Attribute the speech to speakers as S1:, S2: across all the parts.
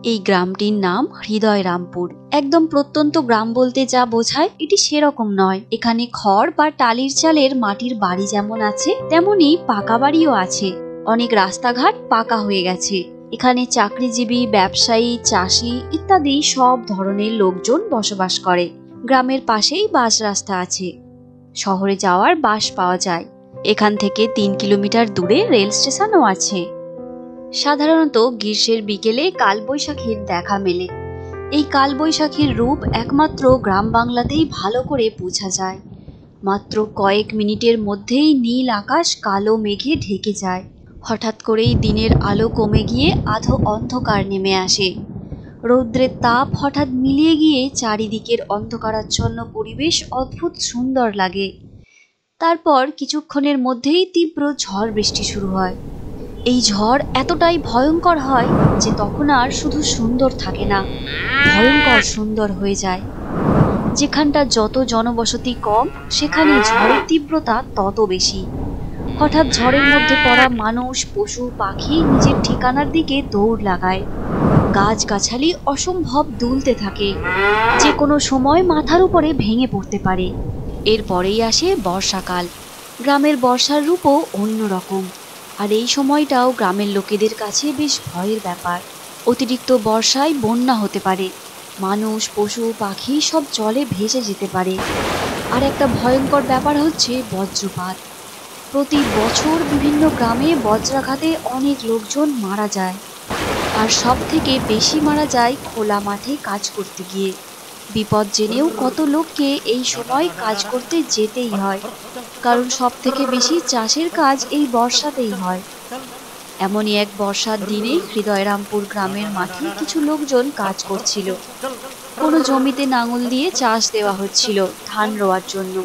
S1: এই গ্রামটির নাম হৃদয়রামপুর। একদম প্রত্যন্ত গ্রাম বলতে যা বোঝায় এটি সেরকম নয়। এখানে খড় বা টালির চালের মাটির বাড়ি যেমন আছে তেমনি পাকা বাড়িও আছে। অনেক রাস্তাঘাট পাকা হয়ে গেছে। এখানে চাকরিজীবী, ব্যবসায়ী, চাষি ইত্যাদি সব ধরনের লোকজন বসবাস করে। গ্রামের পাশেই বাস রাস্তা আছে। শহরে যাওয়ার বাস পাওয়া যায়। এখান থেকে 3 কিলোমিটার দূরে রেল স্টেশনও আছে। সাধারণত গ্রীষ্মের বিকেলে কালবৈশাখীর দেখা মেলে। এই কালবৈশাখীর রূপ একমাত্র গ্রাম বাংলাতেই ভালো করে বোঝা যায়। মাত্র কয়েক মিনিটের মধ্যেই নীল আকাশ কালো মেঘে ঢেকে যায়। হঠাৎ করেই দিনের আলো কমে গিয়ে আধো অন্ধকার নেমে আসে। রৌদ্রের তাপ হঠাৎ মিলিয়ে গিয়ে চারিদিকের অন্ধকারাচ্ছন্ন পরিবেশ অদ্ভুত সুন্দর লাগে। তারপর কিছুক্ষণের মধ্যেই তীব্র ঝড় বৃষ্টি শুরু হয়। এই ঝড় এতটাই ভয়ঙ্কর হয় যে তখন আর শুধু সুন্দর থাকে না, ভয়ঙ্কর সুন্দর হয়ে যায়। যেখানটা যত জনবসতি কম সেখানে ঝড়ের তীব্রতা তত বেশি। হঠাৎ ঝড়ের মধ্যে পড়া মানুষ, পশু, পাখি নিজের ঠিকানার দিকে দৌড় লাগায়। গাছগাছালি অসম্ভব দুলতে থাকে, যে কোনো সময় মাথার উপরে ভেঙে পড়তে পারে। এরপরেই আসে বর্ষাকাল। গ্রামের বর্ষার রূপও অন্যরকম। আর এই সময়টাও গ্রামের লোকেদের কাছে বেশ ভয়ের ব্যাপার। অতিরিক্ত বর্ষায় বন্যা হতে পারে, মানুষ, পশু, পাখি সব জলে ভেসে যেতে পারে। আর একটা ভয়ঙ্কর ব্যাপার হচ্ছে বজ্রপাত। প্রতি বছর বিভিন্ন গ্রামে বজ্রাঘাতে অনেক লোকজন মারা যায়। আর সব থেকে বেশি মারা যায় খোলা মাঠে কাজ করতে গিয়ে। বিপদ জেনেও কত লোককে এই সময় কাজ করতে যেতেই হয়, কারণ সব থেকে বেশি চাষের কাজ এই বর্ষাতেই হয়। এমনই এক বর্ষার দিনে হৃদয়রামপুর গ্রামের মাঠে কিছু লোকজন কাজ করছিল। কোনো জমিতে লাঙল দিয়ে চাষ দেওয়া হচ্ছিল ধান রোয়ার জন্য,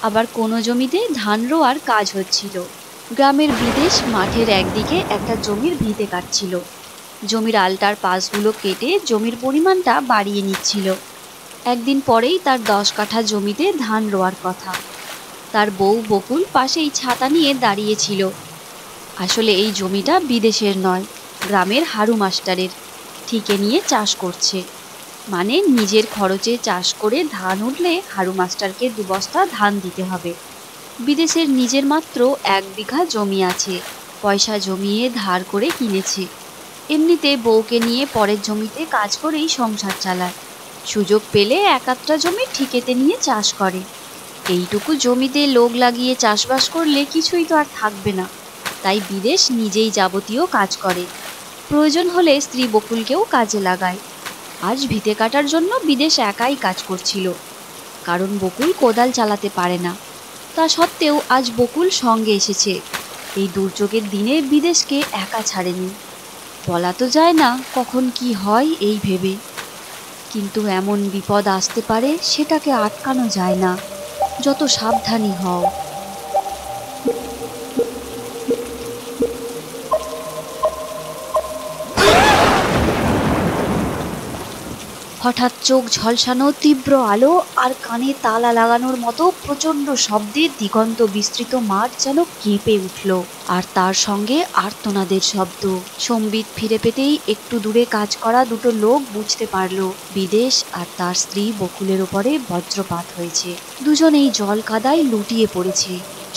S1: আবার কোনো জমিতে ধান রোয়ার কাজ হচ্ছিল। গ্রামের বিদেশ মাঠের একদিকে একটা জমির ভিতে কাটছিল। জমির আলটার পাশগুলো কেটে জমির পরিমাণটা বাড়িয়ে নিচ্ছিল। একদিন পরেই তার 10 কাঠা জমিতে ধান রোয়ার কথা। তার বউ বকুল পাশেই ছাতা নিয়ে দাঁড়িয়েছিল। আসলে এই জমিটা বিদেশের নয়, গ্রামের হারু মাস্টারের। ঠিকে নিয়ে চাষ করছে, মানে নিজের খরচে চাষ করে ধান উঠলে হারু মাস্টারকে 2 বস্তা ধান দিতে হবে। বিদেশের নিজের মাত্র 1 বিঘা জমি আছে, পয়সা জমিয়ে ধার করে কিনেছে। এমনিতে বউকে নিয়ে পরের জমিতে কাজ করেই সংসার চালায়। সুযোগ পেলে 1-8টা জমি ঠিকেতে নিয়ে চাষ করে। এইটুকু জমিতে লোক লাগিয়ে চাষবাস করলে কিছুই তো আর থাকবে না, তাই বিদেশ নিজেই যাবতীয় কাজ করে। প্রয়োজন হলে স্ত্রী বকুলকেও কাজে লাগায়। আজ ভিতে কাটার জন্য বিদেশ একাই কাজ করছিল, কারণ বকুল কোদাল চালাতে পারে না। তা সত্ত্বেও আজ বকুল সঙ্গে এসেছে। এই দুর্যোগের দিনে বিদেশকে একা ছাড়েনি। বলা তো যায় না কখন কি হয় এই ভেবে, কিন্তু এমন বিপদ আসতে পারে সেটাকে আটকানো যায় না, যত সাবধানী হও। হঠাৎ চোখ ঝলসানো তীব্র আলো আর কানে তালা লাগানোর মতো প্রচণ্ড শব্দে দিগন্ত বিস্তৃত মাঠ যেন কেঁপে উঠল। আর তার সঙ্গে আর্তনাদের শব্দ। সম্বিত ফিরে পেতেই একটু দূরে কাজ করা 2টো লোক বুঝতে পারল বিদেশ আর তার স্ত্রী বকুলের ওপরে বজ্রপাত হয়েছে। দুজনেই জল কাদায় লুটিয়ে পড়েছে।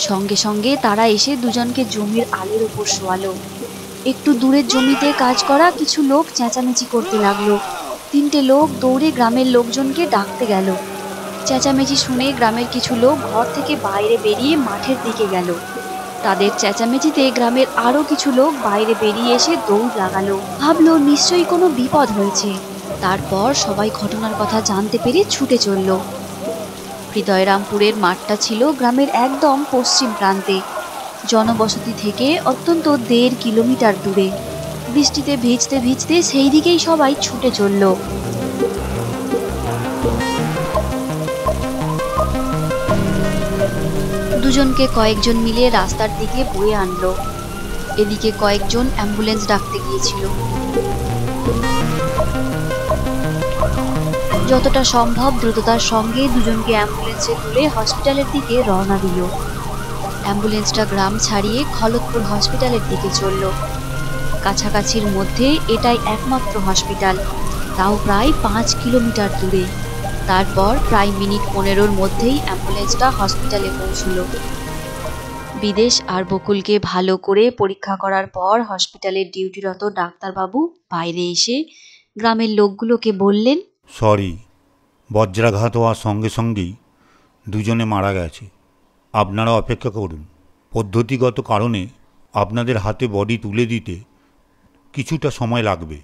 S1: সঙ্গে সঙ্গে তারা এসে দুজনকে জমির আলের ওপর শোয়ালো। একটু দূরের জমিতে কাজ করা কিছু লোক চেঁচামেচি করতে লাগলো। 3টে লোক দৌড়ে গ্রামের লোকজনকে ডাকতে গেল। চেঁচামেচি শুনে গ্রামের কিছু লোক ঘর থেকে বাইরে বেরিয়ে মাঠের দিকে গেল। তাদের চেঁচামেচিতে গ্রামের আরও কিছু লোক বাইরে বেরিয়ে এসে দৌড় লাগালো। ভাবলো নিশ্চয়ই কোনো বিপদ হয়েছে। তারপর সবাই ঘটনার কথা জানতে পেরে ছুটে চলল। হৃদয়রামপুরের মাঠটা ছিল গ্রামের একদম পশ্চিম প্রান্তে, জনবসতি থেকে অত্যন্ত 1.5 কিলোমিটার দূরে। বৃষ্টিতে ভিজতে ভিজতে সেই দিকেই সবাই ছুটে চলল। দুজনকে কয়েকজন মিলে রাস্তার দিকে বয়ে আনলো। এদিকে কয়েকজন অ্যাম্বুলেন্স ডাকতে গিয়েছিল। যতটা সম্ভব দ্রুততার সঙ্গে দুজনকে অ্যাম্বুলেন্সে তুলে হসপিটালের দিকে রওনা দিল। অ্যাম্বুলেন্সটা গ্রাম ছাড়িয়ে খলতপুর হসপিটালের দিকে চলল। কাছাকাছির মধ্যে এটাই একমাত্র হসপিটাল, তাও প্রায় 5 কিলোমিটার দূরে। তারপর প্রায় মিনিট 15-র মধ্যেই অ্যাম্বুলেন্সটা হসপিটালে পৌঁছলো। বিদেশ আর বকুলকে ভালো করে পরীক্ষা করার পর হসপিটালের ডিউটিরত ডাক্তারবাবু বাইরে এসে গ্রামের লোকগুলোকে বললেন,
S2: সরি, বজ্রাঘাত হওয়ার সঙ্গে সঙ্গেই দুজনে মারা গেছে। আপনারা অপেক্ষা করুন, পদ্ধতিগত কারণে আপনাদের হাতে বডি তুলে দিতে কিছুটা সময় লাগবে।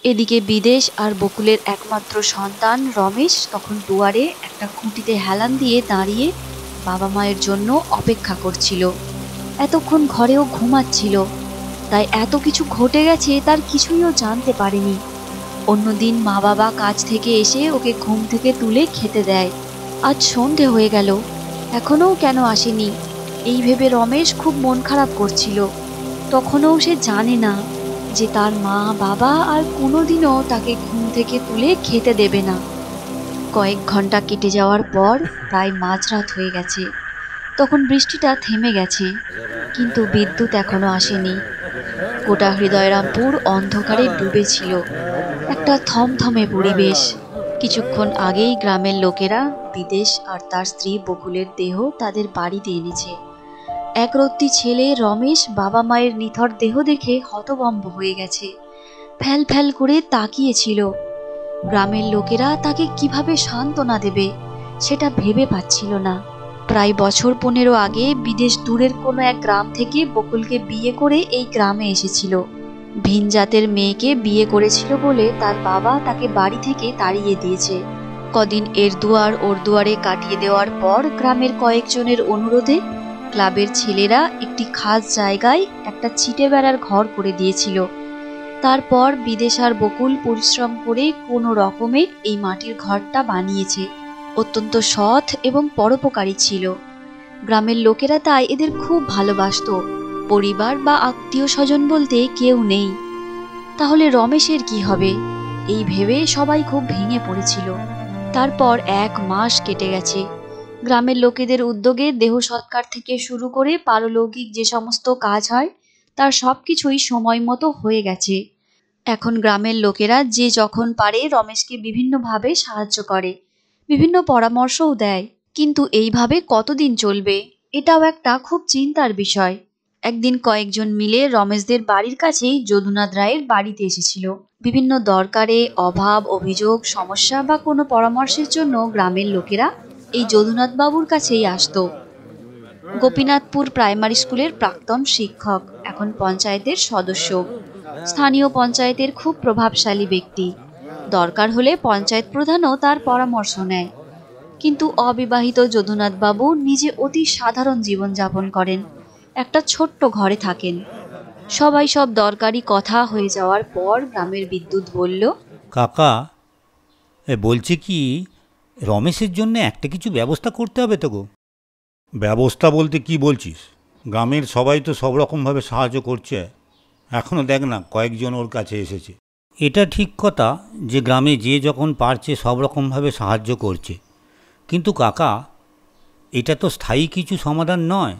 S1: এদিকে বিদেশ আর বকুলের একমাত্র সন্তান রমেশ তখন দুয়ারে একটা খুঁটিতে হেলান দিয়ে দাঁড়িয়ে বাবা মায়ের জন্য অপেক্ষা করছিল। এতক্ষণ ঘরেও ঘুমাচ্ছিল, তাই এত কিছু ঘটে গেছে তার কিছুইও জানতে পারেনি। অন্যদিন মা বাবা কাজ থেকে এসে ওকে ঘুম থেকে তুলে খেতে দেয়। আজ সন্ধে হয়ে গেল, এখনও কেন আসেনি, এই ভেবে রমেশ খুব মন খারাপ করছিল। তখনও সে জানে না যে তার মা বাবা আর কোনোদিনও তাকে ঘুম থেকে তুলে খেতে দেবে না। কয়েক ঘন্টা কেটে যাওয়ার পর প্রায় মাঝরাত হয়ে গেছে। তখন বৃষ্টিটা থেমে গেছে, কিন্তু বিদ্যুৎ এখনো আসেনি। গোটা হৃদয়রামপুর অন্ধকারে ডুবেছিল, একটা থমথমে পরিবেশ। কিছুক্ষণ আগেই গ্রামের লোকেরা বিদেশ আর তার স্ত্রী বকুলের দেহ তাদের বাড়িতে এনেছে। একরত্তি ছেলে রমেশ বাবা মায়ের নিথর দেহ দেখে হতভম্ব হয়ে গেছে, ফ্যাল ফ্যাল করে তাকিয়েছিল। গ্রামের লোকেরা তাকে কিভাবে সান্ত্বনা দেবে সেটা ভেবে পাচ্ছিল না। প্রায় বছর 15 আগে বিদেশ দূরের কোনো এক গ্রাম থেকে বকুলকে বিয়ে করে এই গ্রামে এসেছিল। ভিন জাতের মেয়েকে বিয়ে করেছিল বলে তার বাবা তাকে বাড়ি থেকে তাড়িয়ে দিয়েছে। কদিন এর দুয়ার ওর দুয়ারে কাটিয়ে দেওয়ার পর গ্রামের কয়েকজনের অনুরোধে ক্লাবের ছেলেরা একটি খাস জায়গায় একটা ছিটে বেড়ার ঘর করে দিয়েছিল। তারপর বিদেশ আর বকুল পরিশ্রম করে কোনো রকমে এই মাটির ঘরটা বানিয়েছে। অত্যন্ত সৎ এবং পরোপকারী ছিল। গ্রামের লোকেরা তাই এদের খুব ভালোবাসতো। পরিবার বা আত্মীয় স্বজন বলতে কেউ নেই। তাহলে রমেশের কি হবে, এই ভেবে সবাই খুব ভেঙে পড়েছিল। তারপর 1 মাস কেটে গেছে। গ্রামের লোকেদের উদ্যোগে দেহ সৎকার থেকে শুরু করে পারলৌকিক যে সমস্ত কাজ হয় তার সবকিছুই সময় মতো হয়ে গেছে। এখন গ্রামের লোকেরা যে যখন পারে রমেশকে বিভিন্নভাবে সাহায্য করে, বিভিন্ন পরামর্শও দেয়। কিন্তু এইভাবে কতদিন চলবে, এটাও একটা খুব চিন্তার বিষয়। একদিন কয়েকজন মিলে রমেশদের বাড়ির কাছেই যদুনাথ রায়ের বাড়িতে এসেছিল। বিভিন্ন দরকারে, অভাব, অভিযোগ, সমস্যা বা কোনো পরামর্শের জন্য গ্রামের লোকেরা এই যদুনাথ বাবুর কাছেই আসতো। গোপীনাথপুর প্রাইমারি স্কুলের প্রাক্তন শিক্ষক, এখন পঞ্চায়েতের সদস্য, স্থানীয় পঞ্চায়েতের খুব প্রভাবশালী ব্যক্তি। দরকার হলে পঞ্চায়েত প্রধানও তার পরামর্শ নেয়। কিন্তু অবিবাহিত যদুনাথ বাবু নিজে অতি সাধারণ জীবনযাপন করেন, একটা ছোট্ট ঘরে থাকেন। সবাই সব দরকারি কথা হয়ে যাওয়ার পর গ্রামের বিদ্যুৎ বলল,
S2: কাকা, বলছি কি, রমেশের জন্য একটা কিছু ব্যবস্থা করতে হবে তো গো। ব্যবস্থা বলতে কি বলছিস? গ্রামের সবাই তো সব রকমভাবে সাহায্য করছে। এখনও দেখ না কয়েকজন ওর কাছে এসেছে। এটা ঠিক কথা যে গ্রামে যে যখন পারছে সব রকমভাবে সাহায্য করছে, কিন্তু কাকা, এটা তো স্থায়ী কিছু সমাধান নয়।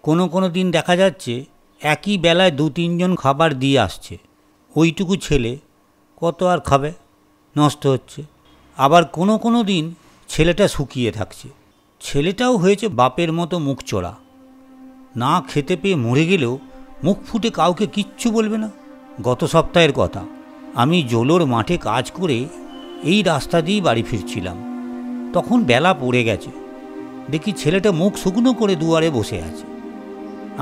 S2: কোনো দিন দেখা যাচ্ছে একই বেলায় 2-3 জন খাবার দিয়ে আসছে, ওইটুকু ছেলে কত আর খাবে, নষ্ট হচ্ছে। আবার কোনো দিন ছেলেটা শুকিয়ে থাকছে, ছেলেটাও হয়েছে বাপের মতো মুখ চোরা, না খেতে পেয়ে মরে গেলেও মুখ ফুটে কাউকে কিচ্ছু বলবে না। গত সপ্তাহের কথা, আমি জোলোর মাঠে কাজ করে এই রাস্তা দিয়েই বাড়ি ফিরছিলাম। তখন বেলা পড়ে গেছে, দেখি ছেলেটা মুখ শুকনো করে দুয়ারে বসে আছে।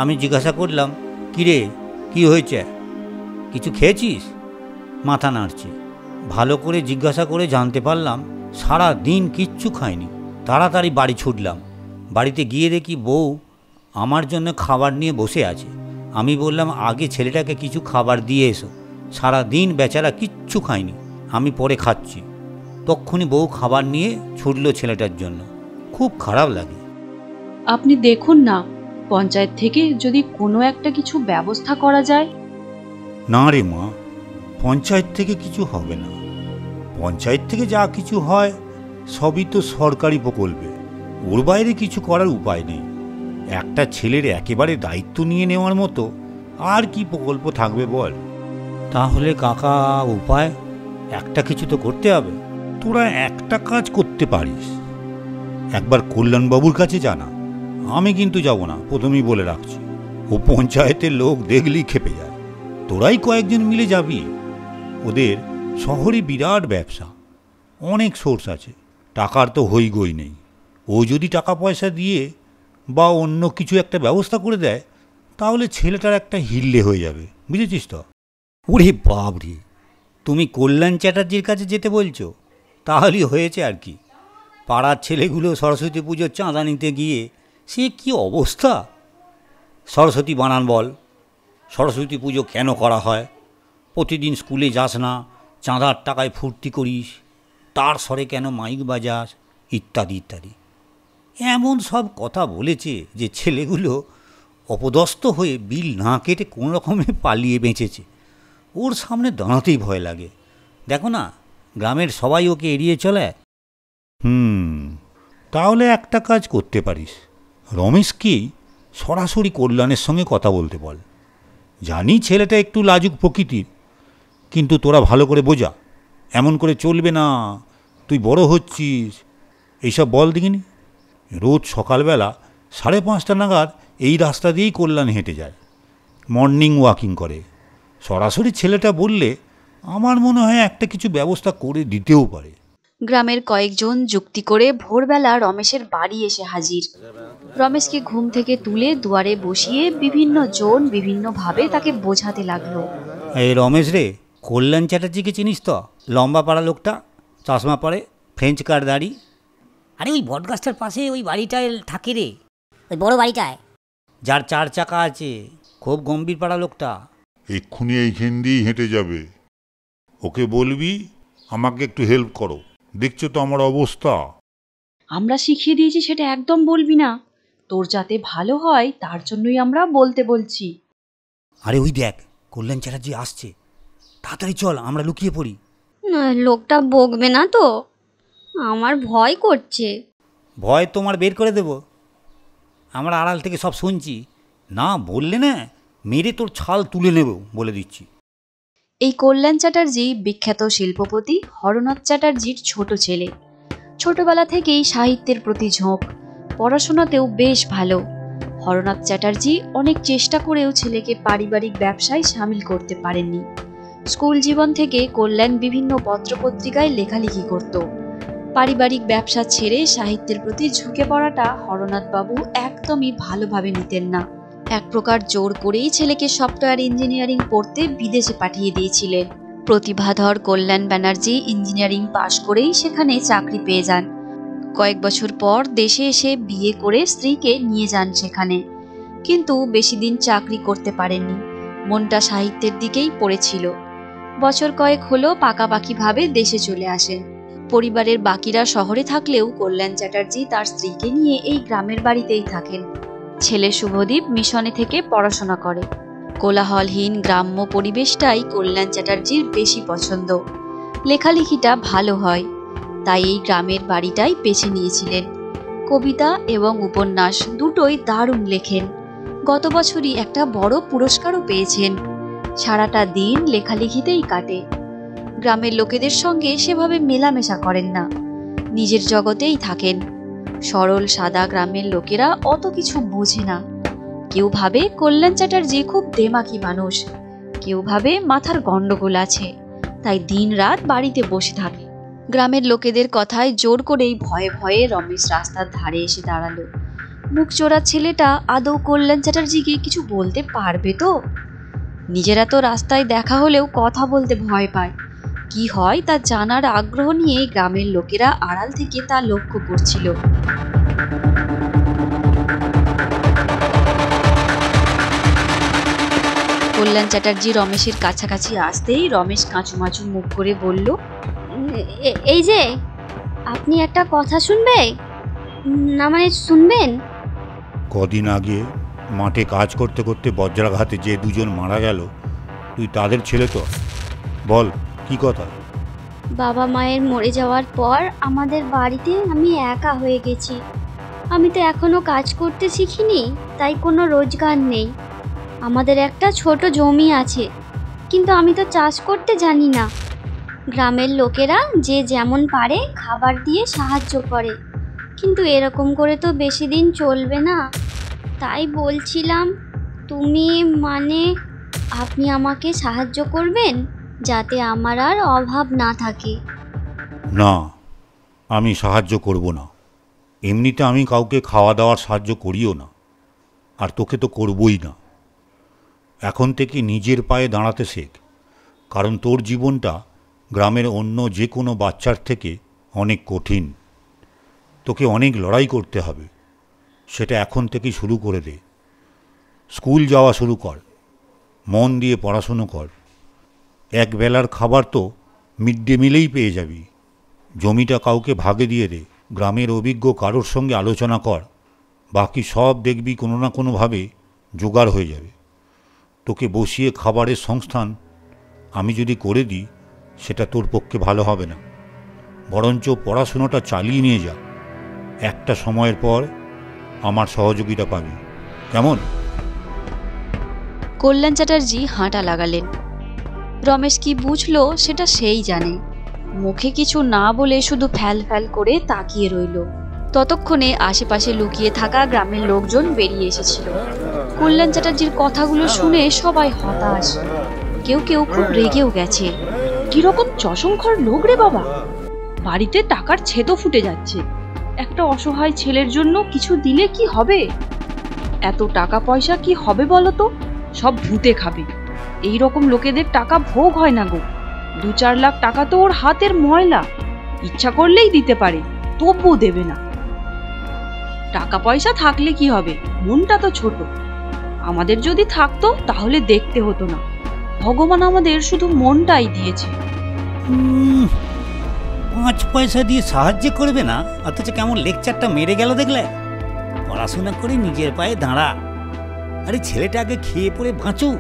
S2: আমি জিজ্ঞাসা করলাম, কিরে, কি হয়েছে, কিছু খেয়েছিস? মাথা নাড়ছে। ভালো করে জিজ্ঞাসা করে জানতে পারলাম সারা দিন কিচ্ছু খায়নি। তাড়াতাড়ি বাড়ি ছুটলাম। বাড়িতে গিয়ে দেখি বউ আমার জন্য খাবার নিয়ে বসে আছে। আমি বললাম, আগে ছেলেটাকে কিছু খাবার দিয়ে এসো, সারা দিন বেচারা কিচ্ছু খায়নি, আমি পরে খাচ্ছি। তক্ষুনি বউ খাবার নিয়ে ছুটল ছেলেটার জন্য। খুব খারাপ লাগে।
S3: আপনি দেখুন না, পঞ্চায়েত থেকে যদি কোনো একটা কিছু ব্যবস্থা করা যায়।
S2: না রে মা, পঞ্চায়েত থেকে কিছু হবে না। পঞ্চায়েত থেকে যা কিছু হয় সবই তো সরকারি প্রকল্পে, ওর বাইরে কিছু করার উপায় নেই। একটা ছেলের একেবারে দায়িত্ব নিয়ে নেওয়ার মতো আর কি প্রকল্প থাকবে বল? তাহলে কাকা উপায় একটা কিছু তো করতে হবে। তোরা একটা কাজ করতে পারিস, একবার কল্যাণবাবুর কাছে জানা। আমি কিন্তু যাব না, প্রথমেই বলে রাখছি। ও পঞ্চায়েতের লোক দেখলেই খেপে যায়। তোরাই কয়েকজন মিলে যাবি। ওদের শহরে বিরাট ব্যবসা, অনেক সোর্স আছে, টাকার তো হইগই নেই। ও যদি টাকা পয়সা দিয়ে বা অন্য কিছু একটা ব্যবস্থা করে দেয়, তাহলে ছেলেটার একটা হিল্লে হয়ে যাবে, বুঝেছিস তো? ওরে বাবরে, তুমি কল্যাণ চ্যাটার্জির কাছে যেতে বলছো? তাহলেই হয়েছে আর কি। পাড়ার ছেলেগুলো সরস্বতী পুজোর চাঁদা নিতে গিয়ে সে কি অবস্থা। সরস্বতী বানান বল, সরস্বতী পুজো কেন করা হয়, প্রতিদিন স্কুলে যাস না, চাঁদার টাকায় ফুর্তি করিস, তার স্বরে কেন মাইক বাজাস, ইত্যাদি ইত্যাদি। এমন সব কথা বলেছে যে ছেলেগুলো অপদস্থ হয়ে বিল না কেটে কোনো রকমে পালিয়ে বেঁচেছে। ওর সামনে দাঁড়াতেই ভয় লাগে। দেখো না, গ্রামের সবাই ওকে এড়িয়ে চলে। তাহলে একটা কাজ করতে পারিস, রমেশকেই সরাসরি কল্যাণের সঙ্গে কথা বলতে বল। জানি ছেলেটা একটু লাজুক প্রকৃতির, কিন্তু তোরা ভালো করে বোঝা, এমন করে চলবে না, তুই বড় হচ্ছিস, এইসব বল দেখিনি। রোজ সকালবেলা 5:30 নাগাদ এই রাস্তা দিয়েই কল্যাণ হেঁটে যায়, মর্নিং ওয়াকিং করে। সরাসরি ছেলেটা বললে আমার মনে হয় একটা কিছু ব্যবস্থা করে দিতেও পারে।
S1: গ্রামের কয়েকজন যুক্তি করে ভোরবেলা রমেশের বাড়ি এসে হাজির। রমেশকে ঘুম থেকে তুলে দুয়ারে বসিয়ে বিভিন্ন জন বিভিন্নভাবে তাকে বোঝাতে লাগলো।
S2: এই রমেশ রে, কল্যাণ চ্যাটার্জিকে চিনিস তো? লম্বা পাড়া লোকটা, চশমা পরে, ফ্রেঞ্চ কার দাড়ি।
S4: আরে ওই বটগাছটার পাশে ওই বাড়িটায় থাকে রে, ওই বড় বাড়িটায়।
S2: যার 4 চাকা আছে, খুব গম্ভীর পাড়া লোকটা।
S5: এক্ষুনি এইখান দিয়েই হেঁটে যাবে। ওকে বলবি আমাকে একটু হেল্প করো, দেখছো তো আমার অবস্থা।
S3: আমরা শিখিয়ে দিয়েছি সেটা একদম বলবি না, তোর যাতে ভালো হয় তার জন্যই আমরা বলতে বলছি।
S2: আরে ওই দেখ, কল্যাণ চ্যাটার্জি আসছে, তাড়াতাড়ি চল, আমরা লুকিয়ে পড়ি।
S6: লোকটা বকবে না তো? আমার ভয় করছে।
S2: ভয় তোমার বের করে দেব, আমরা আড়াল থেকে সব শুনছি। না বললে না, মেরে তোর ছাল তুলে নেব, বলে দিচ্ছি।
S1: এই কল্যাণ চ্যাটার্জি বিখ্যাত শিল্পপতি হরনাথ চ্যাটার্জির ছোট ছেলে। ছোটবেলা থেকেই সাহিত্যের প্রতি ঝোঁক, পড়াশোনাতেও বেশ ভালো। হরনাথ চ্যাটার্জি অনেক চেষ্টা করেও ছেলেকে পারিবারিক ব্যবসায় সামিল করতে পারেননি। স্কুল জীবন থেকে কল্যাণ বিভিন্ন পত্রপত্রিকায় লেখালেখি করত। পারিবারিক ব্যবসা ছেড়ে সাহিত্যের প্রতি ঝুঁকে পড়াটা হরনাথবাবু একদমই ভালোভাবে নিতেন না। এক প্রকার জোর করেই ছেলেকে সফটওয়্যার ইঞ্জিনিয়ারিং পড়তে বিদেশে পাঠিয়ে দিয়েছিলেন। প্রতিভাধর কল্যাণ ব্যানার্জি ইঞ্জিনিয়ারিং পাশ করেই সেখানে চাকরি পেয়ে যান। কয়েক বছর পর দেশে এসে বিয়ে করে স্ত্রীকে নিয়ে যান সেখানে, কিন্তু বেশি দিন চাকরি করতে পারেননি। মনটা সাহিত্যের দিকেই পড়েছিল। বছর কয়েক হলো পাকাপাকিভাবে দেশে চলে আসেন। পরিবারের বাকিরা শহরে থাকলেও কল্যাণ চ্যাটার্জি তার স্ত্রীকে নিয়ে এই গ্রামের বাড়িতেই থাকেন। ছেলে শুভদীপ মিশনে থেকে পড়াশোনা করে। কোলাহলহীন গ্রাম্য পরিবেশটাই কল্যাণ চ্যাটার্জির বেশি পছন্দ। লেখালেখিটা ভালো হয়, তাই এই গ্রামের বাড়িটাই বেছে নিয়েছিলেন। কবিতা এবং উপন্যাস দুটোই দারুণ লেখেন। গত বছরই একটা বড় পুরস্কারও পেয়েছেন। সারাটা দিন লেখালেখিতেই কাটে। গ্রামের লোকেদের সঙ্গে সেভাবে মেলামেশা করেন না, নিজের জগতেই থাকেন। সরল সাদা গ্রামের লোকেরা অত কিছু বোঝে না। কেউ ভাবে কল্যাণ চ্যাটার্জি খুব দেমাকি মানুষ, কেউ ভাবে মাথার গন্ডগোল আছে, তাই দিন রাত বাড়িতে বসে থাকে। গ্রামের লোকেদের কথায় জোর করেই ভয়ে ভয়ে রমেশ রাস্তার ধারে এসে দাঁড়ালো। মুখ চোরা ছেলেটা আদৌ কল্যাণ চ্যাটার্জিকে কিছু বলতে পারবে তো? নিজেরা তো রাস্তায় দেখা হলেও কথা বলতে ভয় পায়। কি হয় তা জানার আগ্রহ নিয়ে গ্রামের লোকেরা আড়াল থেকে তা লক্ষ্য করছিল। কল্যাণ চ্যাটার্জি রমেশের কাছাকাছি আসতেই রমেশ কাঁচুমাচু মুখ করে বলল,
S6: এই যে, আপনি একটা কথা শুনবে না, মানে শুনবেন?
S2: কদিন আগে মাঠে কাজ করতে করতে বজ্রাঘাতে যে 2 জন মারা গেল, তুই তাদের ছেলে তো? বল কি কথা?
S6: বাবা মায়ের মরে যাওয়ার পর আমাদের বাড়িতে আমি একা হয়ে গেছি। আমি তো এখনো কাজ করতে শিখিনি, তাই কোনো রোজগার নেই। আমাদের একটা ছোট জমি আছে, কিন্তু আমি তো চাষ করতে জানি না। গ্রামের লোকেরা যে যেমন পারে খাবার দিয়ে সাহায্য করে, কিন্তু এরকম করে তো বেশি দিন চলবে না। তাই বলছিলাম, আপনি আমাকে সাহায্য করবেন যাতে আমার আর অভাব না থাকে।
S2: না, আমি সাহায্য করব না। এমনিতে আমি কাউকে খাওয়া দাওয়ার সাহায্য করিও না, আর তোকে তো করবই না। এখন থেকে নিজের পায়ে দাঁড়াতে শেখ, কারণ তোর জীবনটা গ্রামের অন্য যে কোনো বাচ্চার থেকে অনেক কঠিন। তোকে অনেক লড়াই করতে হবে, সেটা এখন থেকেই শুরু করে দে। স্কুল যাওয়া শুরু কর, মন দিয়ে পড়াশুনো কর। এক বেলার খাবার তো মিড ডে মিলেই পেয়ে যাবি। জমিটা কাউকে ভাগে দিয়ে দে, গ্রামের অভিজ্ঞ কারোর সঙ্গে আলোচনা কর। বাকি সব দেখবি কোনো না কোনোভাবে জোগাড় হয়ে যাবে। তোকে বসিয়ে খাবারের সংস্থান আমি যদি করে দিই, সেটা তোর পক্ষে ভালো হবে না। বরঞ্চ পড়াশুনোটা চালিয়ে নিয়ে যা। একটা সময়ের পর আমার সহযোগিতা পাবি, কেমন?
S1: কল্যাণ চ্যাটার্জি হাঁটা লাগালেন। রমেশ কি বুঝলো সেটা সেই জানে। মুখে কিছু না বলে শুধু ফ্যাল ফ্যাল করে তাকিয়ে রইল। ততক্ষণে আশেপাশে লুকিয়ে থাকা গ্রামের লোকজন বেরিয়ে এসেছিল। কল্যাণ চ্যাটার্জির কথাগুলো শুনে সবাই হতাশ, কেউ কেউ খুব রেগেও গেছে।
S3: কিরকম চশমখর লোক রে বাবা! বাড়িতে টাকার ছেদও ফুটে যাচ্ছে, একটা অসহায় ছেলের জন্য কিছু দিলে কি হবে? এত টাকা পয়সা কি হবে বলো তো? সব ভূতে খাবে। এই রকম লোকেদের টাকা ভোগ হয় না গো। 2-4 লাখ টাকা তো ওর হাতের ময়লা, ইচ্ছা করলেই দিতে পারে, তবুও দেবে না। টাকা পয়সা থাকলে কি হবে, মনটা তো ছোট। আমাদের যদি থাকতো তাহলে দেখতে হতো না। ভগবান আমাদের শুধু মনটাই দিয়েছে।
S4: 5 পয়সা দিয়ে সাহায্য করবে না, অথচ কেমন লেকচারটা মেরে গেল দেখলে? পড়াশোনা করে নিজের পায়ে দাঁড়া। আরে ছেলেটা আগে খেয়ে পড়ে বাঁচুক,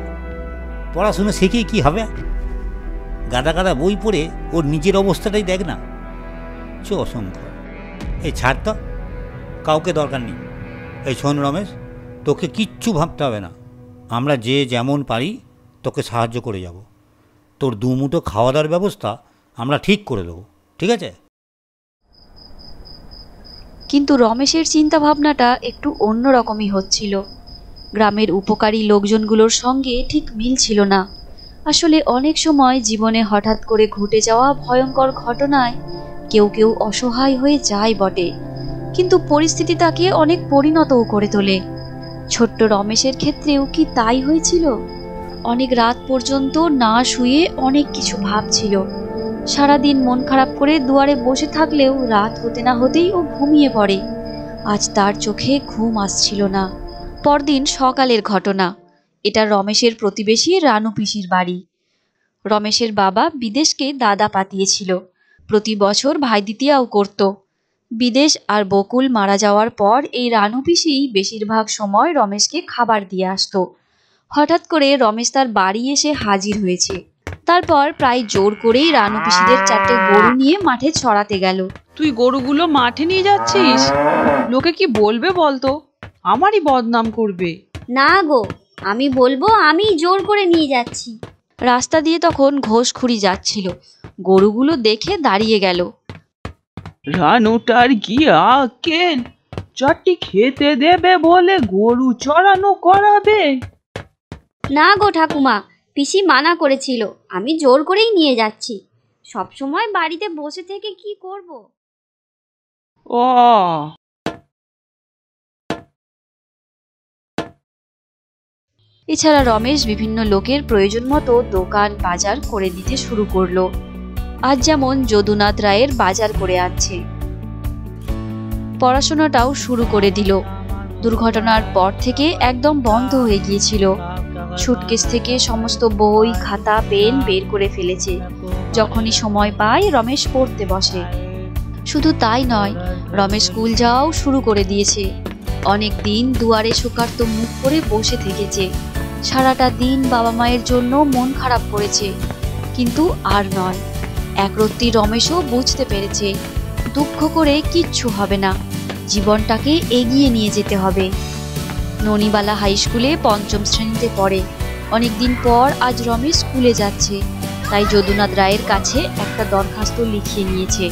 S4: পড়াশোনা শিখে কি হবে? গাদা গাদা বই পড়ে ওর নিজের অবস্থাটাই দেখ না। অসংখ্য এই ছাড় তো, কাউকে দরকার নেই। এই শোন রমেশ, তোকে কিচ্ছু ভাবতে হবে না। আমরা যে যেমন পারি তোকে সাহায্য করে যাব। তোর 2 মুঠো খাওয়া দাওয়ার ব্যবস্থা আমরা ঠিক করে দেবো, ঠিক আছে?
S1: কিন্তু রমেশের চিন্তা ভাবনাটা একটু অন্যরকমই হচ্ছিল। গ্রামের উপকারী লোকজনগুলোর সঙ্গে ঠিক মিল ছিল না। আসলে অনেক সময় জীবনে হঠাৎ করে ঘটে যাওয়া ভয়ঙ্কর ঘটনায় কেউ কেউ অসহায় হয়ে যায় বটে, কিন্তু পরিস্থিতি তাকে অনেক পরিণতও করে তোলে। ছোট্ট রমেশের ক্ষেত্রেও কি তাই হয়েছিল? অনেক রাত পর্যন্ত না শুয়ে অনেক কিছু ভাবছিল। সারাদিন মন খারাপ করে দুয়ারে বসে থাকলেও রাত হতে না হতেই ও ঘুমিয়ে পড়ে। আজ তার চোখে ঘুম আসছিল না। পরদিন সকালের ঘটনা। এটা রমেশের প্রতিবেশী রানু পিসির বাড়ি। রমেশের বাবা বিদেশকে দাদা পাঠিয়েছিল, প্রতি বছর ভাইদিতিয়াও করত। বিদেশ আর বকুল মারা যাওয়ার পর এই রানু পিসি বেশিরভাগ সময় রমেশকে খাবার দিয়ে আসতো। হঠাৎ করে রমেশ তার বাড়ি এসে হাজির হয়েছে। তারপর প্রায় জোর করেই রানু পিসিদের 4টে গরু নিয়ে মাঠে চড়াতে গেল।
S3: তুই গরুগুলো মাঠে নিয়ে যাচ্ছিস? লোকে কি বলবে বলতো? আমারই বদনাম করবে।
S6: না গো, আমি বলবো আমি জোর করে নিয়ে যাচ্ছি।
S1: রাস্তা দিয়ে তখন ঘোষখুরি যাচ্ছিল, গরুগুলো দেখে দাঁড়িয়ে গেল।
S3: রানুটার কি আকেল, 4টি খেতে দেবে বলে গরু চড়ানো করাবে?
S6: না গো ঠাকুমা, পিসি মানা করেছিল, আমি জোর করেই নিয়ে যাচ্ছি। সব সময় বাড়িতে বসে থেকে কি করব?
S3: ও
S1: এছাড়া রমেশ বিভিন্ন লোকের প্রয়োজন মতো দোকান বাজার করে দিতে শুরু করলো। আজ যেমন যদুনাথ রায়ের বাজার করে আনছে। পড়াশোনাটাও শুরু করে দিল। দুর্ঘটনার পর থেকে একদম বন্ধ হয়ে গিয়েছিল। সুটকেস থেকে সমস্ত বই খাতা পেন বের করে ফেলেছে। যখনই সময় পায় রমেশ পড়তে বসে। শুধু তাই নয়, রমেশ স্কুল যাওয়াও শুরু করে দিয়েছে। অনেক দিন দুয়ারে শোকার্ত মুখ করে বসে থেকেছে। সারাটা দিন বাবা মায়ের জন্য মন খারাপ করেছে, কিন্তু আর নয়। একরত্তি রমেশও বুঝতে পেরেছে দুঃখ করে কিচ্ছু হবে না, জীবনটাকে এগিয়ে নিয়ে যেতে হবে। ননিবালা হাই স্কুলে পঞ্চম শ্রেণীতে পড়ে। অনেকদিন পর আজ রমেশ স্কুলে যাচ্ছে, তাই যদুনাথ রায়ের কাছে একটা দরখাস্ত লিখিয়ে নিয়েছে।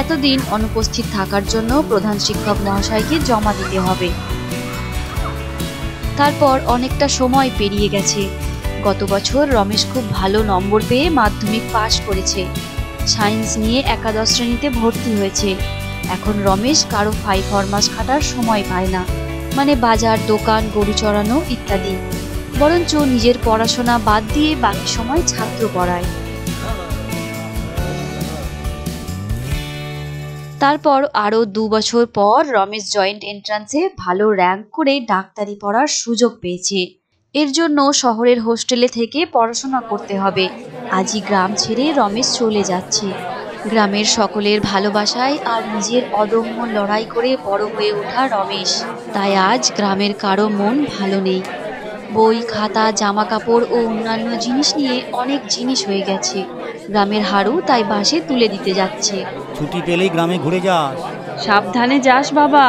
S1: এতদিন অনুপস্থিত থাকার জন্য প্রধান শিক্ষক মহাশয়কে জমা দিতে হবে। তারপর অনেকটা সময় পেরিয়ে গেছে। গত বছর রমেশ খুব ভালো নম্বর পেয়ে মাধ্যমিক পাশ করেছে। সায়েন্স নিয়ে একাদশ শ্রেণীতে ভর্তি হয়েছে। এখন রমেশ কারো ফাই ফরমাস খাটার সময় পায় না, মানে বাজার, দোকান, গরু চড়ানো ইত্যাদি, বরঞ্চ নিজের পড়াশোনা বাদ দিয়ে বাকি সময় ছাত্র পড়ায়। তারপর আরও 2 বছর পর রমেশ জয়েন্ট এন্ট্রান্সে ভালো র্যাঙ্ক করে ডাক্তারি পড়ার সুযোগ পেয়েছে। এর জন্য শহরের হোস্টেলে থেকে পড়াশোনা করতে হবে। আজই গ্রাম ছেড়ে রমেশ চলে যাচ্ছে। গ্রামের সকলের ভালোবাসায় আর নিজের অদম্য লড়াই করে বড় হয়ে ওঠা রমেশ, তাই আজ গ্রামের কারো মন ভালো নেই। বই, খাতা, জামা কাপড় ও অন্যান্য জিনিস নিয়ে অনেক জিনিস হয়ে গেছে। গ্রামের হারু তাই বাসে তুলে দিতে যাচ্ছে।
S4: ছুটি পেলেই গ্রামে ঘুরে যাস।
S3: সাবধানে যাস বাবা।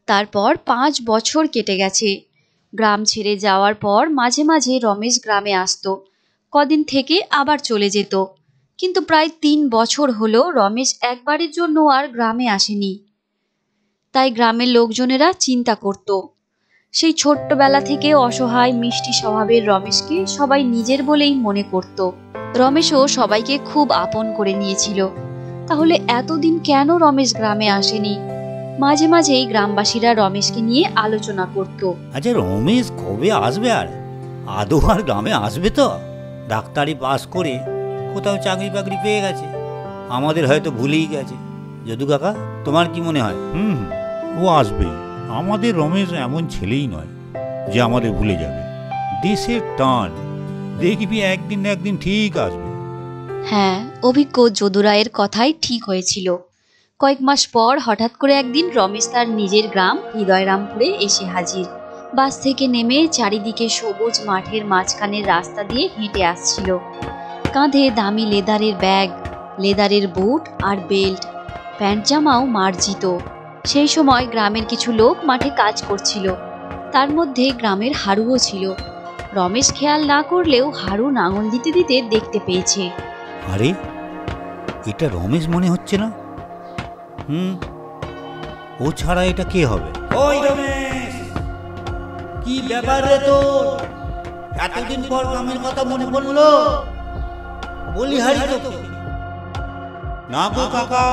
S1: তারপর 5 বছর কেটে গেছে। গ্রাম ছেড়ে যাওয়ার পর মাঝে মাঝে রমেশ গ্রামে আসতো, কদিন থেকে আবার চলে যেত। কিন্তু প্রায় 3 বছর হলো রমেশ একবারের জন্য আর গ্রামে আসেনি। তাই গ্রামের লোকজনেরা চিন্তা করত। সেই ছোট্টবেলা থেকে অসহায় মিষ্টি স্বভাবের রমেশকে সবাই নিজের বলেই মনে করত। রমেশও সবাইকে খুব আপন করে নিয়েছিল। তাহলে এতদিন কেন রমেশ গ্রামে আসেনি? মাঝে মাঝেই গ্রামবাসীরা রমেশকে নিয়ে আলোচনা করত।
S4: আচ্ছা, রমেশ কবে আসবে? আর আদৌ আর গ্রামে আসবে তো? ডাক্তারি পাস করে কোথাও চাকরি বাকরি পেয়ে গেছে, আমাদের হয়তো ভুলেই গেছে। যদু কাকা, তোমার কি মনে হয়?
S2: ও আসবে। আমাদের রমেশ এমন ছেলেই নয় যে আমাদের ভুলে যাবে। দেশের টান, দেখবি একদিন না একদিন ঠিক আসবে।
S1: হ্যাঁ, অভিজ্ঞ যদুরায়ের কথাই ঠিক হয়েছিল। কয়েক মাস পর হঠাৎ করে একদিন রমেশ তার নিজের গ্রাম হৃদয়রামপুরে এসে হাজির। বাস থেকে নেমে চারিদিকে সবুজ মাঠের মাঝখানের রাস্তা দিয়ে হেঁটে আসছিল। কাঁধে দামি লেদারের ব্যাগ, লেদারের বুট আর বেল্ট, প্যান্ট জামাও মার্জিত। সেই সময় গ্রামের কিছু লোক মাঠে কাজ করছিল, তার মধ্যে গ্রামের হারুও ছিল। রমেশ খেয়াল না করলেও হারু নাঙল দিতে দিতে দেখতে পেয়েছে।
S4: আরে, এটা রমেশ মনে হচ্ছে না? ও ছাড়া এটা কে হবে? ওই রমেশ, কি ব্যাপার রে তোর? এতদিন পর গ্রামের কথা মনে পড়লো? বলি হারি তোকে।
S2: না গো কাকা,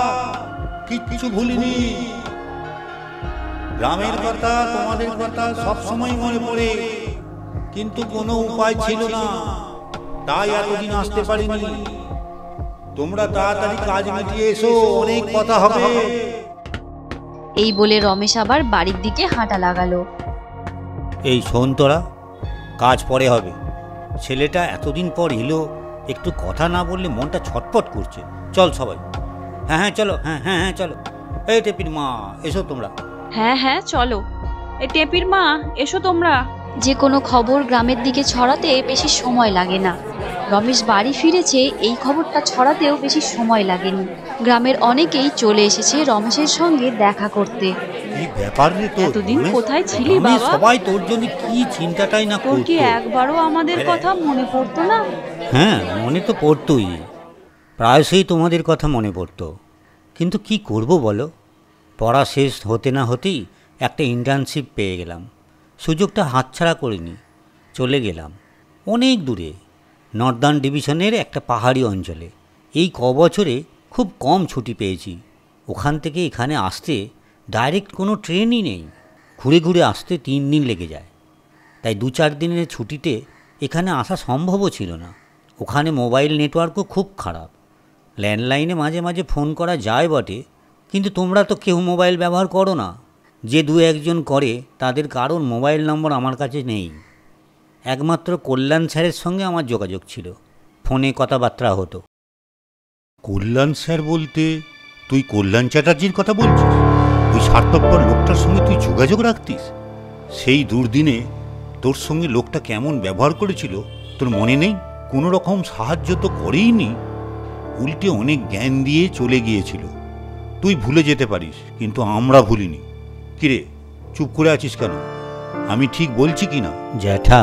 S2: কিচ্ছু ভুলিনি। গ্রামের কথা, তোমাদের কথা সব সময় মনে পড়ে, কিন্তু কোনো উপায় ছিল না, তাই এতদিন আসতে পারিনি। তোমরা তাড়াতাড়ি কাজ মিটিয়ে এসো, অনেক কথা হবে।
S1: এই বলে রমেশ আবার বাড়ির দিকে হাঁটা লাগালো।
S4: এই শোন তোরা, কাজ পরে হবে। ছেলেটা এতদিন পর এলো, একটু কথা না বললে মনটা ছটফট করছে। চল সবাই। হ্যাঁ চলো, হ্যাঁ চলো। এই টেপির মা, এসো তোমরা।
S3: হ্যাঁ চলো। এই টেপির মা, এসো তোমরা।
S1: যে কোনো খবর গ্রামের দিকে ছড়াতে বেশি সময় লাগে না। রমেশ বাড়ি ফিরেছে এই খবরটা ছড়াতেও বেশি সময় লাগেনি। গ্রামের অনেকেই চলে এসেছে রমেশের সঙ্গে দেখা করতে।
S4: কি ব্যাপার রে তোর?
S3: এতদিন কোথায় ছিলি বাবা?
S4: সবাই তোর জন্য কি চিন্তাটাই না
S3: তোর
S4: করতো।
S3: কি একবারও আমাদের কথা মনে পড়তো না?
S4: হ্যাঁ, মনে তো পড়তোই, প্রায়শই তোমাদের কথা মনে পড়তো। কিন্তু কি করব বলো, পড়া শেষ হতে না হতেই একটা ইন্টার্নশিপ পেয়ে গেলাম। সুযোগটা হাতছাড়া করিনি, চলে গেলাম অনেক দূরে, নর্দার্ন ডিভিশনের একটা পাহাড়ি অঞ্চলে। এই বছরে খুব কম ছুটি পেয়েছি। ওখান থেকে এখানে আসতে ডাইরেক্ট কোনো ট্রেনই নেই, ঘুরে ঘুরে আসতে 3 দিন লেগে যায়। তাই 2-4 দিনের ছুটিতে এখানে আসা সম্ভবও ছিল না। ওখানে মোবাইল নেটওয়ার্কও খুব খারাপ। ল্যান্ডলাইনে মাঝে মাঝে ফোন করা যায় বটে, কিন্তু তোমরা তো কেউ মোবাইল ব্যবহার করো না। যে 2-1 জন করে, তাদের কারোর মোবাইল নম্বর আমার কাছে নেই। একমাত্র কল্যাণ স্যারের সঙ্গে আমার যোগাযোগ ছিল, ফোনে কথাবার্তা হতো।
S2: কল্যাণ স্যার বলতে তুই কল্যাণ চ্যাটার্জির কথা বলছিস? ওই স্বার্থপর লোকটার সঙ্গে তুই যোগাযোগ রাখতিস? সেই দুর্দিনে তোর সঙ্গে লোকটা কেমন ব্যবহার করেছিল তোর মনে নেই? কোনো রকম সাহায্য তো করেইনি, উল্টে অনেক জ্ঞান দিয়ে চলে গিয়েছিল। তুই ভুলে যেতে পারিস, কিন্তু আমরা ভুলিনি। কিরে, চুপ করে আছিস কেন? আমি ঠিক বলছি কি না?
S4: জ্যাঠা,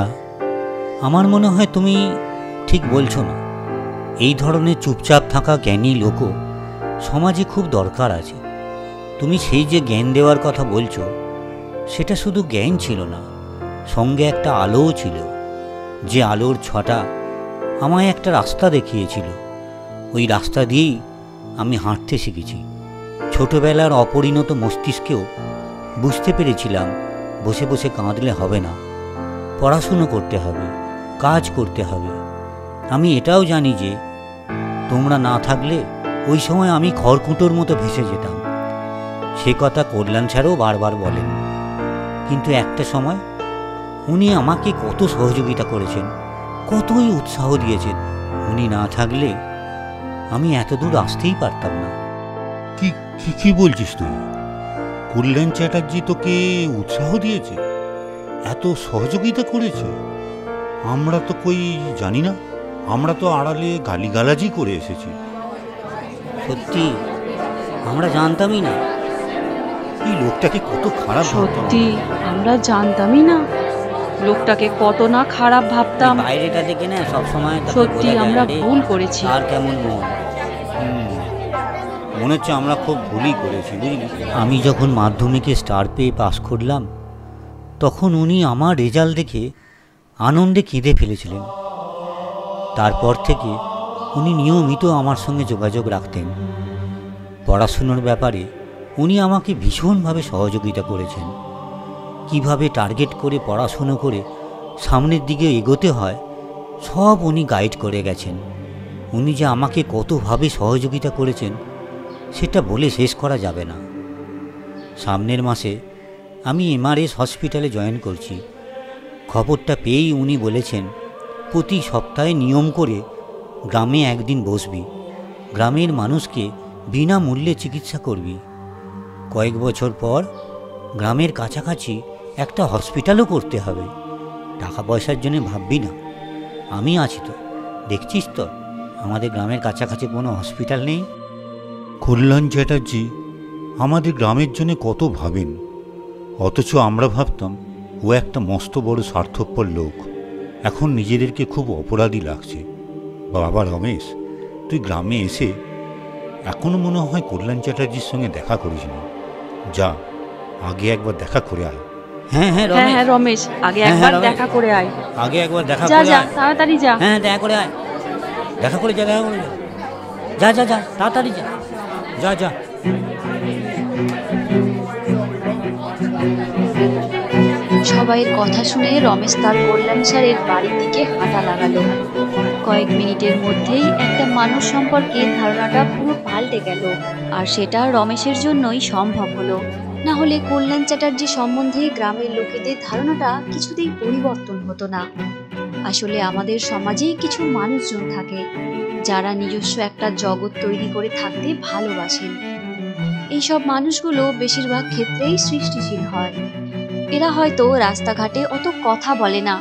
S4: আমার মনে হয় তুমি ঠিক বলছো না। এই ধরনের চুপচাপ থাকা জ্ঞানী লোকও সমাজে খুব দরকার আছে। তুমি সেই যে জ্ঞান দেওয়ার কথা বলছো, সেটা শুধু জ্ঞান ছিল না, সঙ্গে একটা আলোও ছিল। যে আলোর ছটা আমায় একটা রাস্তা দেখিয়েছিল, ওই রাস্তা দিয়েই আমি হাঁটতে শিখেছি। ছোটবেলার অপরিণত মস্তিষ্কেও বুঝতে পেরেছিলাম বসে বসে কাঁদলে হবে না, পড়াশুনো করতে হবে, কাজ করতে হবে। আমি এটাও জানি যে তোমরা না থাকলে ওই সময় আমি খড়কুটোর মতো ভেসে যেতাম। সে কথা কল্যাণ স্যারও বারবার বলেন। কিন্তু একটা সময় উনি আমাকে কত সহযোগিতা করেছেন, কতই উৎসাহ দিয়েছেন। উনি না থাকলে আমি এত দূর আসতেই পারতাম না।
S2: কি কি কি বলছিস তুই? কল্যাণ চ্যাটার্জি তোকে উৎসাহ দিয়েছে, এত সহযোগিতা করেছে? আমরা তো কই জানি না, আমরা তো আড়ালে গালিগালাজি করে এসেছি।
S4: সত্যি আমরা জানতামই না।
S2: এই লোকটাকে কত খারাপ ভাবতাম।
S3: সত্যি আমরা জানতামই না, লোকটাকে কত না খারাপ ভাবতাম।
S4: বাইরেটা দেখে না সবসময় তাকে
S3: সত্যি
S4: বোঝা যায়,
S3: আমরা
S4: আরে,
S3: ভুল করেছি।
S4: আর কেমন মন।
S2: মনে হচ্ছে আমরা খুব ভুলই করেছি, বুঝলি?
S4: আমি যখন মাধ্যমিকে স্টার পেয়ে পাশ করলাম, তখন উনি আমার রেজাল্ট দেখে আনন্দে কেঁদে ফেলেছিলেন। তারপর থেকে উনি নিয়মিত আমার সঙ্গে যোগাযোগ রাখতেন। পড়াশুনোর ব্যাপারে উনি আমাকে ভীষণভাবে সহযোগিতা করেছেন। কিভাবে টার্গেট করে পড়াশুনো করে সামনের দিকে এগোতে হয়, সব উনি গাইড করে গেছেন। উনি যে আমাকে কতভাবে সহযোগিতা করেছেন সেটা বলে শেষ করা যাবে না। সামনের মাসে আমি এমআরএস হসপিটালে জয়েন করছি। খবরটা পেয়েই উনি বলেছেন, প্রতি সপ্তাহে নিয়ম করে গ্রামে একদিন বসবি, গ্রামের মানুষকে বিনামূল্যে চিকিৎসা করবি। কয়েক বছর পর গ্রামের কাছাকাছি একটা হসপিটালও করতে হবে। টাকা পয়সার জন্য ভাববি না, আমি আছি তো। দেখছিস তো আমাদের গ্রামের কাছাকাছি কোনো হসপিটাল নেই।
S2: কল্যাণ চ্যাটার্জি আমাদের গ্রামের জন্য কত ভাবেন, অথচ আমরা ভাবতাম ও একটা মস্ত বড় স্বার্থপর লোক। এখন নিজেদেরকে খুব অপরাধী লাগছে। বাবা রমেশ, তুই গ্রামে এসে এখনো মনে হয় কল্যাণ চ্যাটার্জির সঙ্গে দেখা করিসনি। যা, আগে একবার দেখা করে আয়।
S4: হ্যাঁ হ্যাঁ
S3: হ্যাঁ হ্যাঁ রমেশ, আগে একবার
S4: রমেশ।
S3: দেখা করে আয়।
S4: আগে একবার দেখা
S3: যা
S4: করে
S3: যা,
S4: আয়।
S3: তাড়াতাড়ি যা।
S4: হ্যাঁ দেখা করে আয়, দেখা করে যা, দেখা করে যা, যা যা যা, তাড়াতাড়ি যা, যা যা।
S1: সবাইয়ের কথা শুনে রমেশ তার কল্যাণ স্যারের বাড়ির দিকে হাঁটা লাগালো। কয়েক মিনিটের মধ্যেই একটা মানুষ সম্পর্কে ধারণাটা পুরো পাল্টে গেল। আর সেটা রমেশের জন্যই সম্ভব হলো, না হলে কল্যাণ চ্যাটার্জি সম্বন্ধে গ্রামের লোকেদের ধারণাটা কিছুতেই পরিবর্তন হতো না। আসলে আমাদের সমাজেই কিছু মানুষজন থাকে যারা নিজস্ব একটা জগৎ তৈরি করে থাকতে ভালোবাসেন। এইসব মানুষগুলো বেশিরভাগ ক্ষেত্রেই সৃষ্টিশীল হয়। এরা হয়তো রাস্তাঘাটে অত কথা বলে না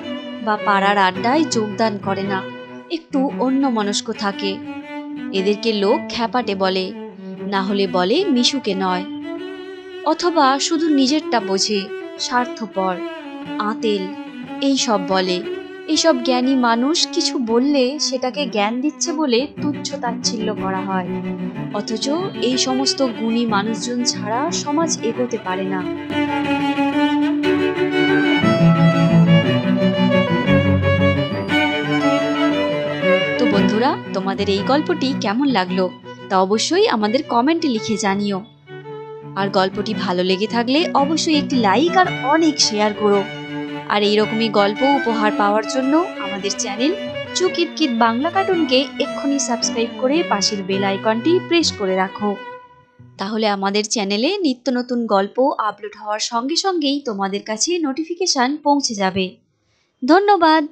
S1: বা পাড়ার আড্ডায় যোগদান করে না, একটু অন্যমনস্ক থাকে। এদেরকে লোক খ্যাপাটে বলে, না হলে বলে মিশুকে নয়, অথবা শুধু নিজেরটা বোঝে, স্বার্থপর, আঁতেল, এইসব বলে। এইসব জ্ঞানী মানুষ কিছু বললে সেটাকে জ্ঞান দিচ্ছে বলে তুচ্ছ তাচ্ছিল্য করা হয়। অথচ এই সমস্ত গুণী মানুষজন ছাড়া সমাজ এগোতে পারে না। তো বন্ধুরা, তোমাদের এই গল্পটি কেমন লাগলো তা অবশ্যই আমাদের কমেন্টে লিখে জানিও। আর গল্পটি ভালো লেগে থাকলে অবশ্যই একটি লাইক আর অনেক শেয়ার করো। আর এইরকমই গল্প উপহার পাওয়ার জন্য আমাদের চ্যানেল চুকিটকিট বাংলা কার্টুনকে এক্ষুনি সাবস্ক্রাইব করে পাশের বেল আইকনটি প্রেস করে রাখো। তাহলে আমাদের চ্যানেলে নিত্য নতুন গল্প আপলোড হওয়ার সঙ্গে সঙ্গেই তোমাদের কাছে নোটিফিকেশন পৌঁছে যাবে। ধন্যবাদ।